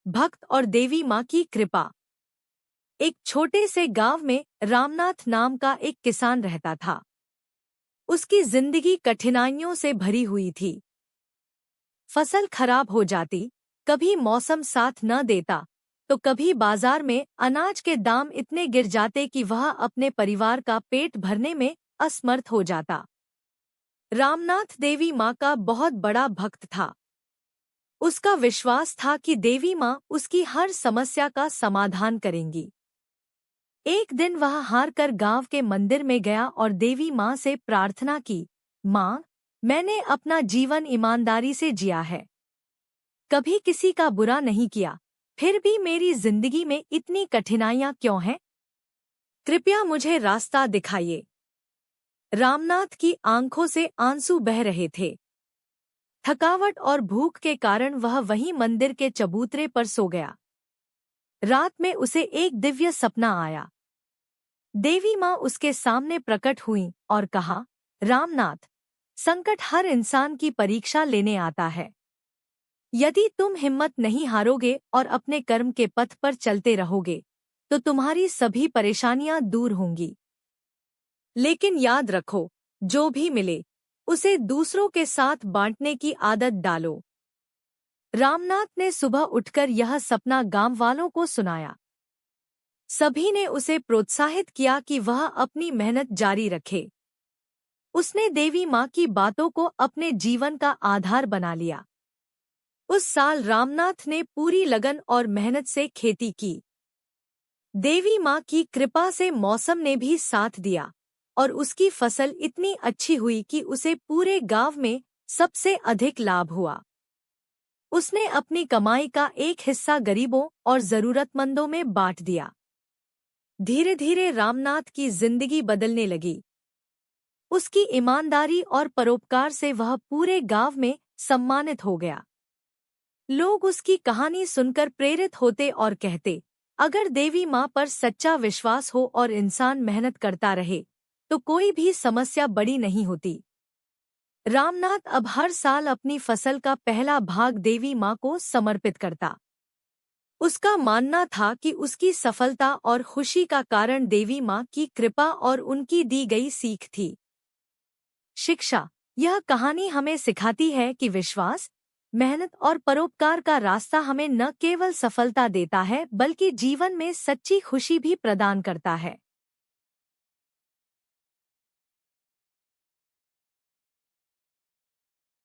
भक्त और देवी माँ की कृपा। एक छोटे से गांव में रामनाथ नाम का एक किसान रहता था। उसकी जिंदगी कठिनाइयों से भरी हुई थी। फसल खराब हो जाती, कभी मौसम साथ न देता, तो कभी बाजार में अनाज के दाम इतने गिर जाते कि वह अपने परिवार का पेट भरने में असमर्थ हो जाता। रामनाथ देवी माँ का बहुत बड़ा भक्त था। उसका विश्वास था कि देवी माँ उसकी हर समस्या का समाधान करेंगी। एक दिन वह हार कर गांव के मंदिर में गया और देवी माँ से प्रार्थना की, माँ, मैंने अपना जीवन ईमानदारी से जिया है, कभी किसी का बुरा नहीं किया, फिर भी मेरी जिंदगी में इतनी कठिनाइयां क्यों हैं? कृपया मुझे रास्ता दिखाइए। रामनाथ की आंखों से आंसू बह रहे थे। थकावट और भूख के कारण वह वहीं मंदिर के चबूतरे पर सो गया। रात में उसे एक दिव्य सपना आया। देवी माँ उसके सामने प्रकट हुई और कहा, रामनाथ, संकट हर इंसान की परीक्षा लेने आता है। यदि तुम हिम्मत नहीं हारोगे और अपने कर्म के पथ पर चलते रहोगे, तो तुम्हारी सभी परेशानियां दूर होंगी। लेकिन याद रखो, जो भी मिले, उसे दूसरों के साथ बांटने की आदत डालो। रामनाथ ने सुबह उठकर यह सपना गांव वालों को सुनाया। सभी ने उसे प्रोत्साहित किया कि वह अपनी मेहनत जारी रखे। उसने देवी माँ की बातों को अपने जीवन का आधार बना लिया। उस साल रामनाथ ने पूरी लगन और मेहनत से खेती की। देवी माँ की कृपा से मौसम ने भी साथ दिया और उसकी फसल इतनी अच्छी हुई कि उसे पूरे गांव में सबसे अधिक लाभ हुआ। उसने अपनी कमाई का एक हिस्सा गरीबों और जरूरतमंदों में बांट दिया। धीरे धीरे रामनाथ की जिंदगी बदलने लगी। उसकी ईमानदारी और परोपकार से वह पूरे गांव में सम्मानित हो गया। लोग उसकी कहानी सुनकर प्रेरित होते और कहते, अगर देवी माँ पर सच्चा विश्वास हो और इंसान मेहनत करता रहे, तो कोई भी समस्या बड़ी नहीं होती। रामनाथ अब हर साल अपनी फसल का पहला भाग देवी माँ को समर्पित करता। उसका मानना था कि उसकी सफलता और खुशी का कारण देवी माँ की कृपा और उनकी दी गई सीख थी। शिक्षा। यह कहानी हमें सिखाती है कि विश्वास, मेहनत और परोपकार का रास्ता हमें न केवल सफलता देता है, बल्कि जीवन में सच्ची खुशी भी प्रदान करता है।